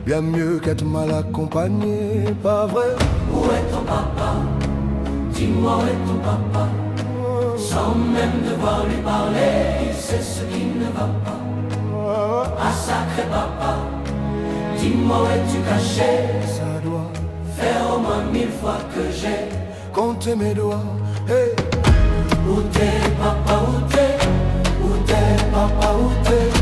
bien mieux qu'être mal accompagné, pas vrai? Où est ton papa? Dis-moi où est ton papa? Sans même devoir lui parler, il sait ce qui ne va pas. Ah sacré papa, dis-moi où es-tu caché? Ça doit faire au moins 1000 fois que j'ai compté mes doigts. Hey. Où t'es papa, où t'es? Où t'es papa, où t'es?